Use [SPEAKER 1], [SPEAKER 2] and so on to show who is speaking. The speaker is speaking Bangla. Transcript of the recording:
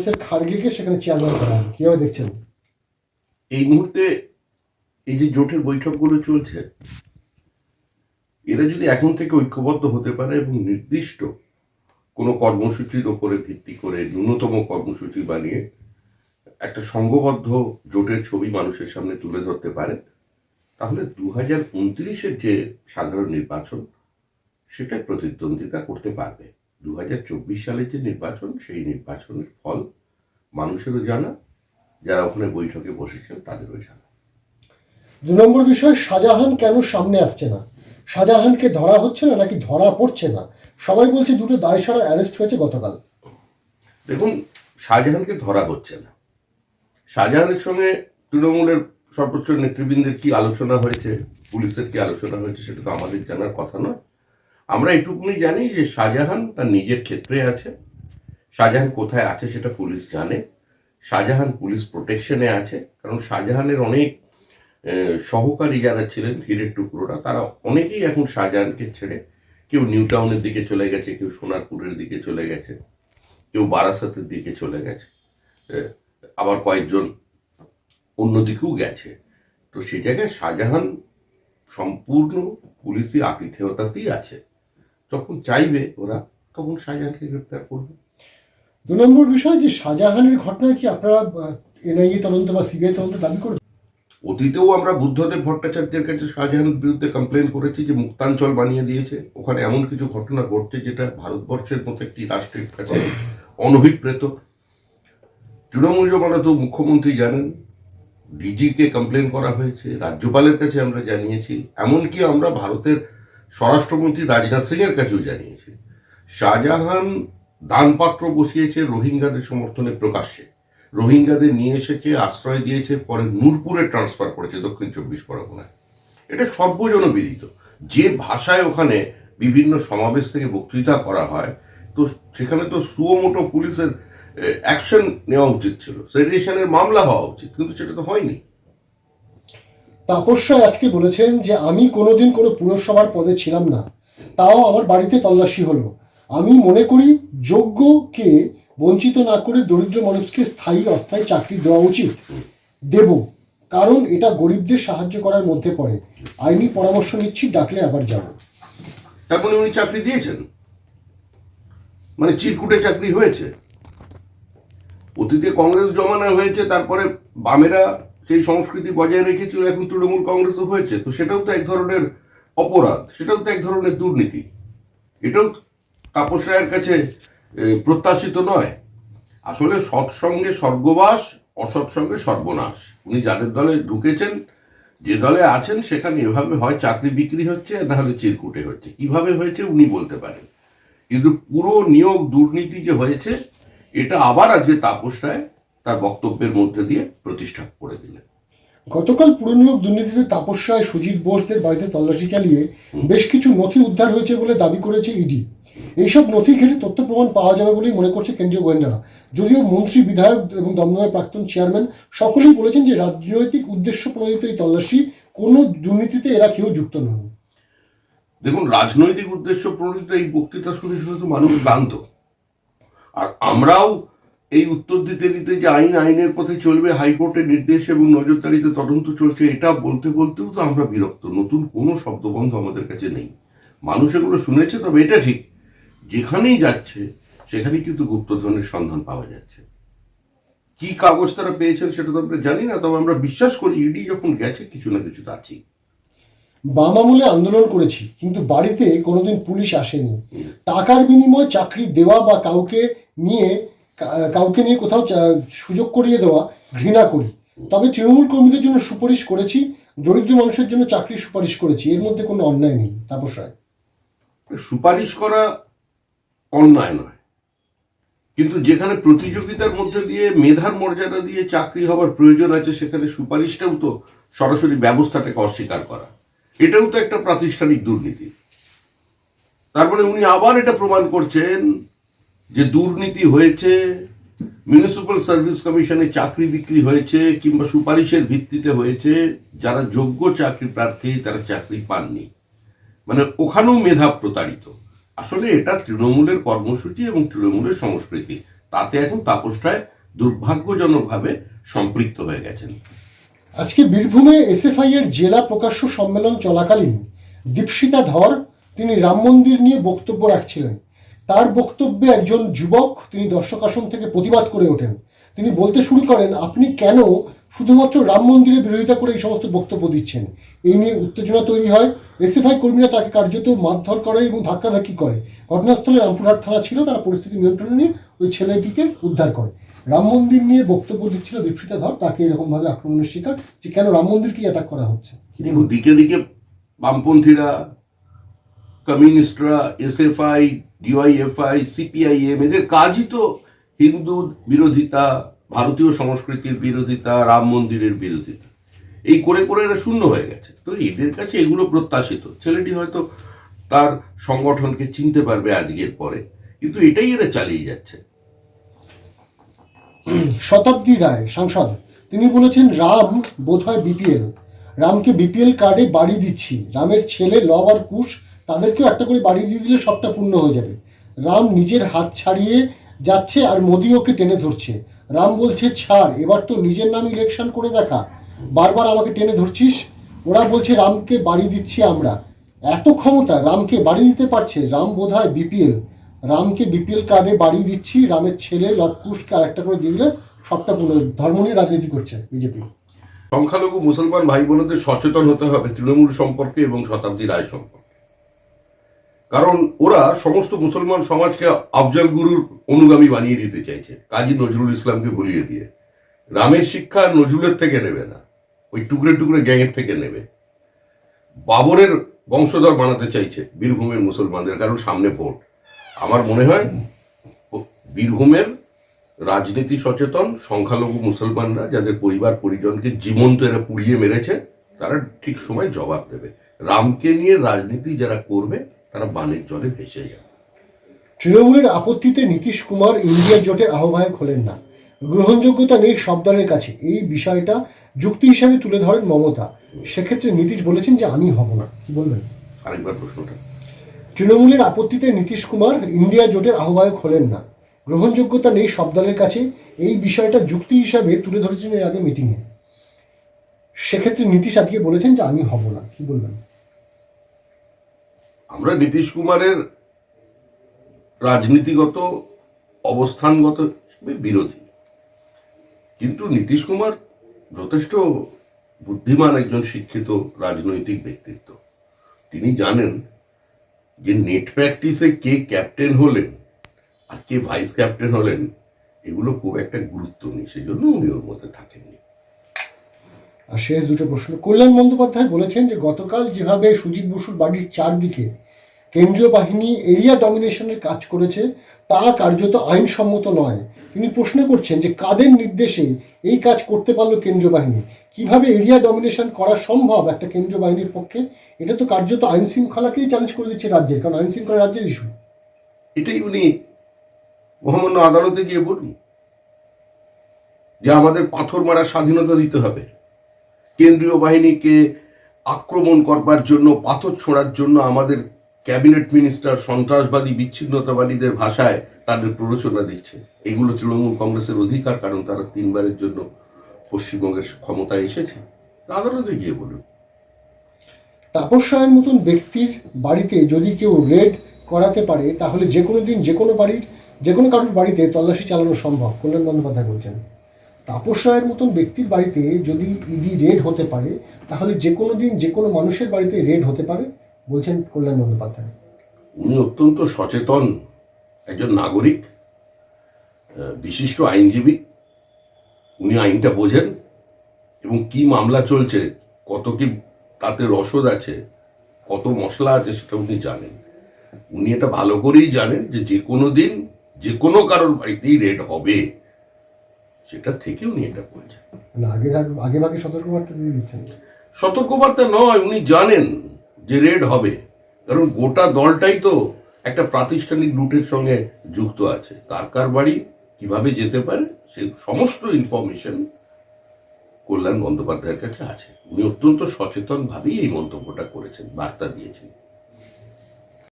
[SPEAKER 1] কংগ্রেসের খার্গেকে সেখানে চেয়ারম্যান করা হবে, কিভাবে দেখছেন?
[SPEAKER 2] এই মুহূর্তে এই যে জোটের বৈঠকগুলো চলছে, এরা যদি এখন থেকে ঐক্যবদ্ধ হতে পারে এবং নির্দিষ্ট কোনো কর্মসূচির ওপরে ভিত্তি করে ন্যূনতম কর্মসূচি বানিয়ে একটা সংঘবদ্ধ জোটের ছবি মানুষের সামনে তুলে ধরতে পারে, তাহলে 2029-এর যে সাধারণ নির্বাচন সেটাই প্রতিদ্বন্দ্বিতা করতে পারবে। 2024 সালের যে নির্বাচন, সেই নির্বাচনের ফল মানুষেরও জানা, যারা ওখানে বৈঠকে বসেছেন তাদেরও জানা।
[SPEAKER 1] 2 নম্বর বিষয়, শাহজাহান কেন সামনে আসছে না? শাহজাহানকে ধরা হচ্ছে না নাকি ধরা পড়ছে না? সবাই বলছে দুটো দায়সারা অ্যারেস্ট হয়েছে গতকাল।
[SPEAKER 2] দেখুন, শাহজাহানকে ধরা হচ্ছে না। শাহজাহানের সঙ্গে তৃণমূলের সর্বোচ্চ নেতৃবৃন্দের কি আলোচনা হয়েছে, পুলিশের কি আলোচনা হয়েছে, সেটা তো আমাদের জানার কথা নয়। আমরা এটুকুনি জানি যে শাহজাহান তার নিজের ক্ষেত্রে আছে। শাহজাহান কোথায় আছে সেটা পুলিশ জানে। শাহজাহান পুলিশ প্রোটেকশনে আছে, কারণ শাহজাহানের অনেক সহকারী যারা ছিলেন, হীরের টুকরোরা, তারা অনেকেই এখন শাহজাহানকে ছেড়ে কেউ নিউ টাউনের দিকে চলে গেছে, কেউ সোনারপুরের দিকে চলে গেছে, কেউ বারাসাতের দিকে চলে গেছে, আবার কয়েকজন অন্যদিকেও গেছে। তো সেই জায়গায় শাহজাহান সম্পূর্ণ পুলিশি আতিথেয়তাতেই আছে। যখন চাইবে ওরা, তখন শাহজাহানকে গ্রেপ্তার করবে।
[SPEAKER 1] 2 নম্বর বিষয়, যে শাহজাহানের ঘটনায় কি আপনারা এনআইএ তদন্ত বা সিবিআই তদন্ত দাবি করবেন?
[SPEAKER 2] অতীতেও আমরা বুদ্ধদেব ভট্টাচার্যের কাছে শাহজাহানের বিরুদ্ধে কমপ্লেন করেছি যে মুক্তাঞ্চল বানিয়ে দিয়েছে, ওখানে এমন কিছু ঘটনা ঘটছে যেটা ভারতবর্ষের মতো একটি রাষ্ট্রের কাছে অনভিপ্রেত। তৃণমূল জমানা তো মুখ্যমন্ত্রী জানেন, ডিজিকে কমপ্লেন করা হয়েছে, রাজ্যপালের কাছে আমরা জানিয়েছি, এমনকি আমরা ভারতের স্বরাষ্ট্রমন্ত্রী রাজনাথ সিং এর কাছেও জানিয়েছি। শাহজাহান দানপাত্র বসিয়েছে রোহিঙ্গাদের সমর্থনে প্রকাশ্যে, রোহিঙ্গাদের নিয়ে এসেছে, আশ্রয় দিয়েছে, পরে নূরপুরে ট্রান্সফার করেছে দক্ষিণ 24 পরগনায়। এটা সর্বজনবিদিত। যে ভাষায় ওখানে বিভিন্ন সমাবেশ থেকে বক্তৃতা করা হয়, তো সেখানে তো সুমোটো পুলিশের অ্যাকশন নেওয়া উচিত ছিল, সেডিশনের মামলা হওয়া উচিত, কিন্তু সেটা তো হয়নি।
[SPEAKER 1] তাপস রায় আজকে বলেছেন যে আমি কোনোদিন কোনো পুরসভার পদে ছিলাম না, তাও আমার বাড়িতে তল্লাশি হলো। আমি মনে করি যোগ্যকে বঞ্চিত না করে দরিদ্র মানুষকে স্থায়ী অস্থায়ী চাকরি দেওয়া উচিত। দেব, কারণ এটা গরিবদের সাহায্য করার মধ্যে পড়ে। আইনি পরামর্শ নিচ্ছি, ডাকলে আবার যাব।
[SPEAKER 2] তারপরে উনি চাকরি দিয়েছেন, মানে চিরকুটে চাকরি হয়েছে। অতীতে কংগ্রেস জমানায় হয়েছে, তারপরে বামেরা সেই সংস্কৃতি বজায় রেখেছিল, এখন তৃণমূল কংগ্রেসও হয়েছে। তো সেটাও তো এক ধরনের অপরাধ, সেটাও তো এক ধরনের দুর্নীতি। এটাও তাপস রায়ের কাছে প্রত্যাশিত নয়। আসলে সৎসঙ্গে স্বর্গবাস, অসৎসঙ্গে সর্বনাশ। উনি যাদের দলে ঢুকেছেন, যে দলে আছেন, সেখানে এভাবে হয় চাকরি বিক্রি হচ্ছে, না হলে চিরকুটে হচ্ছে। কিভাবে হয়েছে উনি বলতে পারেন, কিন্তু পুরো নিয়োগ দুর্নীতি যে হয়েছে, এটা আবার আজকে তাপস রায় তার বক্তব্যের মধ্যে দিয়ে প্রতিষ্ঠা করে দিলেন।
[SPEAKER 1] গতকাল পুরনিয়োগ দুর্নীতিতে তাপস রায়, সুজিত বোসদের বাড়িতে তল্লাশি চালিয়ে বেশ কিছু নথি উদ্ধার হয়েছে বলে দাবি করেছে ইডি। এইসব নথি ঘেটে তথ্য প্রমাণ পাওয়া যাবে বলেই মনে করছে কেন্দ্রীয় গোয়েন্দারা। যদিও মন্ত্রী, বিধায়ক এবং দমদমের প্রাক্তন চেয়ারম্যান সকলেই বলেছেন যে রাজনৈতিক উদ্দেশ্য প্রণোদিত এই তল্লাশি, কোনো দুর্নীতিতে এরা কেউ যুক্ত নন।
[SPEAKER 2] দেখুন, রাজনৈতিক উদ্দেশ্য প্রণোদিত এই বক্তৃতা শুনে শুনে তো মানুষ ক্লান্ত। আর আমরাও এই উত্তর দিতে দিতে যে আইনের পথে চলবে, হাইকোর্টের নির্দেশ এবং নজরদারিতে তদন্ত চলছে, এটা বলতে বলতেও তো আমরা বিরক্ত। নতুন কোনো শব্দবন্ধ আমাদের কাছে নেই। মানুষ এগুলো শুনেছে, তবে এটা ঠিক, যেখানেই যাচ্ছে সেখানেই কিন্তু গুপ্তধনের সন্ধান পাওয়া যাচ্ছে। কি কাগজ তারা পেয়েছেন সেটা তো আমরা জানি না, তবে আমরা বিশ্বাস করি ইডি যখন গেছে কিছু না কিছু তো আছেই।
[SPEAKER 1] বাম আমলে আন্দোলন করেছি, কিন্তু বাড়িতে কোনোদিন পুলিশ আসেনি। টাকার বিনিময়ে চাকরি দেওয়া বা কাউকে নিয়ে কোথাও সুযোগ করিয়ে দেওয়া ঘৃণা করি। তবে তৃণমূল কর্মীদের জন্য সুপারিশ করেছি, দরিদ্র মানুষের জন্য চাকরির সুপারিশ করেছি, এর মধ্যে কোনো অন্যায় নেই। তাপস রায়,
[SPEAKER 2] সুপারিশ করা অন্যায় নয়, কিন্তু যেখানে প্রতিযোগিতার মধ্যে দিয়ে মেধার মর্যাদা দিয়ে চাকরি হবার প্রয়োজন আছে, সেখানে সুপারিশটাও তো সরাসরি ব্যবস্থাটাকে অস্বীকার করা, এটাও তো একটা প্রাতিষ্ঠানিক দুর্নীতি। তারপরে উনি আবার এটা প্রমাণ করছেন যে দুর্নীতি হয়েছে, মিউনিসিপ্যাল সার্ভিস কমিশনে চাকরি বিক্রি হয়েছে, কিংবা সুপারিশের ভিত্তিতে হয়েছে, যারা যোগ্য চাকরি প্রার্থী তারা চাকরি পাননি, মানে ওখানেও মেধা প্রতারিত। আসলে এটা তৃণমূলের কর্মসূচি এবং তৃণমূলের সংস্কৃতি, তাতে এখন তাপস রায় দুর্ভাগ্যজনকভাবে সম্পৃক্ত হয়ে গেছেন।
[SPEAKER 1] আজকে বীরভূমে এসএফআই এর জেলা প্রকাশ্য সম্মেলন চলাকালীন দীপশিতা ধর তিনি রাম মন্দির নিয়ে বক্তব্য রাখছিলেন। তার বক্তব্যে একজন যুবক তিনি দর্শক আসন থেকে প্রতিবাদ করে ওঠেন। তিনি বলতে শুরু করেন, আপনি কেন শুধুমাত্র রাম মন্দিরের বিরোধিতা করে এই সমস্ত বক্তব্য দিচ্ছেন। এই নিয়ে উত্তেজনা তৈরি হয়। এসএফআই কর্মীরা তাকে কার্যত মারধর করে এবং ধাক্কাধাক্কি করে। ঘটনাস্থলে রামপুরহাট থানা ছিল, তারা পরিস্থিতি নিয়ন্ত্রণে নিয়ে ওই ছেলেটিকে উদ্ধার করে। রাম মন্দির নিয়ে বক্তব্য দিচ্ছিল দীপশিতা ধর, তাকে এরকমভাবে আক্রমণের শিকার, যে কেন রাম মন্দিরকে অ্যাটাক করা হচ্ছে।
[SPEAKER 2] দেখুন, দিকে দিকে বামপন্থীরা, কমিউনিস্টরা, এসএফআই, ডিওয়াইএফআই, সিপিআইএম, এদের কাজই তো হিন্দু বিরোধিতা, ভারতীয় সংস্কৃতির বিরোধিতা, রাম মন্দিরের বিরোধিতা। এই করে করে এরা শূন্য হয়ে গেছে। তো এদের কাছে এগুলো প্রত্যাশিত। ছেলেটি হয়তো তার সংগঠনকে চিনতে পারবে আজকের পরে, কিন্তু এটাই এরা চালিয়ে যাচ্ছে।
[SPEAKER 1] শতাব্দী রায় সাংসদ, তিনি বলেছেন রাম বোধহয় বিপিএল, রামকে বিপিএল কার্ডে বাড়ি দিচ্ছি, রামের ছেলে লব আর কুশ তাদেরকেও একটা করে বাড়ি দিয়ে দিলে সবটা পূর্ণ হয়ে যাবে। রাম নিজের হাত ছাড়িয়ে যাচ্ছে আর মোদি ওকে টেনে ধরছে। রাম বলছে ছাড়, এবার তো নিজের নামে ইলেকশন করে দেখা, বারবার আমাকে টেনে ধরছিস। ওরা বলছে রামকে বাড়ি দিচ্ছি আমরা। এত ক্ষমতা, রামকে বাড়ি দিতে পারছে। রাম বোধহয় বিপিএল, রামকে বিপিএল কার্ডে বাড়ি দিচ্ছি, রামের ছেলে লবকুশকে আরেকটা করে দিয়ে দিলে সবটা পুরো। ধর্ম নিয়ে রাজনীতি করছে বিজেপি।
[SPEAKER 2] সংখ্যালঘু মুসলমান ভাই বোনদের সচেতন হতে হবে তৃণমূল সম্পর্কে এবং শতাব্দী রায় সম্পর্কে। কারণ ওরা সমস্ত মুসলমান সমাজকে আফজল গুরুর অনুগামী বানিয়ে দিতে চাইছে, কাজী নজরুল ইসলামকে ভুলিয়ে দিয়ে। রামের শিক্ষা নজরুলের থেকে নেবে না, ওই টুকরে টুকরে গ্যাংয়ের থেকে নেবে। বাবরের বংশধর বানাতে চাইছে বীরভূমের মুসলমানদের, কারণ সামনে ভোট। আমার মনে হয় বীরভূমের রাজনীতি সচেতন সংখ্যালঘু মুসলমানরা, যাদের পরিবার পরিজনকে জীবন্ত এরা পুড়িয়ে মেরেছে, তারা ঠিক সময় জবাব দেবে। রামকে নিয়ে রাজনীতি যারা করবে তারা বানের জলে ভেসে যাবে।
[SPEAKER 1] তৃণমূলের আপত্তিতে নীতিশ কুমার ইন্ডিয়া জোটের আহ্বায়ক হলেন না, গ্রহণযোগ্যতা নেই সব দলের কাছে, এই বিষয়টা যুক্তি হিসাবে তুলে ধরেন মমতা। সেক্ষেত্রে নীতিশ বলেছেন যে আমি হব না। কি বলবেন?
[SPEAKER 2] আরেকবার প্রশ্নটা।
[SPEAKER 1] তৃণমূলের আপত্তিতে নীতিশ কুমার ইন্ডিয়া জোটের আহ্বায়ক হলেন না, গ্রহণযোগ্যতা নেই সব দলের কাছে, এই বিষয়টা যুক্তি হিসাবে তুলে ধরেছেন এর আগে মিটিংয়ে। সেক্ষেত্রে নীতিশ আজকে বলেছেন যে আমি হব না। কি বলবেন?
[SPEAKER 2] আমরা নীতিশ কুমারের রাজনীতিগত অবস্থানগত বিরোধী, কিন্তু নীতিশ কুমার যথেষ্ট বুদ্ধিমান একজন শিক্ষিত রাজনৈতিক ব্যক্তিত্ব। তিনি জানেন যে নেট প্র্যাকটিসে কে ক্যাপ্টেন হলেন আর কে ভাইস ক্যাপ্টেন হলেন এগুলো খুব একটা গুরুত্ব নেই, সেই জন্য উনি ওর মধ্যে থাকেননি।
[SPEAKER 1] আর শেষ দুটো প্রশ্ন। কল্যাণ বন্দ্যোপাধ্যায় বলেছেন যে গতকাল যেভাবে সুজিত বসুর বাড়ির চারদিকে কেন্দ্রীয় বাহিনী এরিয়া ডমিনেশনের কাজ করেছে তা কার্যত আইনসম্মত নয়। তিনি প্রশ্ন করছেন যে কাদের নির্দেশে এই কাজ করতে পারলো কেন্দ্রীয় বাহিনী, কিভাবে এরিয়া ডমিনেশন করা সম্ভব একটা কেন্দ্রীয় বাহিনীর পক্ষে। এটা তো কার্যত আইন শৃঙ্খলাকেই চ্যালেঞ্জ করে দিচ্ছে রাজ্যের, কারণ আইন শৃঙ্খলা রাজ্যের ইস্যু।
[SPEAKER 2] এটাই উনি মহামান্য আদালতে গিয়ে বলুন যে আমাদের পাথর মারার স্বাধীনতা দিতে হবে, কেন্দ্রীয় বাহিনীকে আক্রমণ করবার জন্য, পাথর ছোঁড়ার জন্য আমাদের ক্যাবিনেট মিনিস্টার সন্ত্রাসবাদী বিচ্ছিন্নতাবাদীদের ভাষায় তাদের প্ররোচনা দিচ্ছে। এগুলো তৃণমূল কংগ্রেসের অধিকার, কারণ তারা 3 বারের জন্য পশ্চিমবঙ্গের ক্ষমতায় এসেছে। আদালতে গিয়ে বলুন।
[SPEAKER 1] তাপস রায়ের মতন ব্যক্তির বাড়িতে যদি কেউ রেড করাতে পারে তাহলে যে কোনো দিন যে কোনো বাড়ির যে কোনো কারোর বাড়িতে তল্লাশি চালানো সম্ভব, কল্যাণ বন্দ্যোপাধ্যায় বলছেন। তাপস রায়ের মতন ব্যক্তির বাড়িতে যদি ইডি রেড হতে পারে তাহলে যে কোনো দিন যে কোনো মানুষের বাড়িতে রেড হতে পারে বলছেন কল্যাণ বন্দ্যোপাধ্যায়।
[SPEAKER 2] উনি অত্যন্ত সচেতন একজন নাগরিক, বিশিষ্ট আইনজীবী। উনি আইনটা বোঝেন এবং কি মামলা চলছে, কত কি তাতে রসদ আছে, কত মশলা আছে সেটা উনি জানেন। উনি এটা ভালো করেই জানেন যে যে কোনো দিন যে কোনো কারোর বাড়িতেই রেড হবে, সেটা থেকে উনি এটা বলছেন।
[SPEAKER 1] আগে ভাগে সতর্কবার্তা দিয়ে দিচ্ছেন।
[SPEAKER 2] সতর্কবার্তা নয়, উনি জানেন যে রেড হবে, কারণ গোটা দলটাই তো একটা প্রাতিষ্ঠানিক লুটের সঙ্গে যুক্ত আছে। কার কার বাড়ি কিভাবে যেতে পারে সেই সমস্ত ইনফরমেশন কল্যাণ বন্দ্যোপাধ্যায়ের কাছে আছে। উনি অত্যন্ত সচেতন ভাবেই এই মন্তব্যটা করেছেন, বার্তা দিয়েছেন।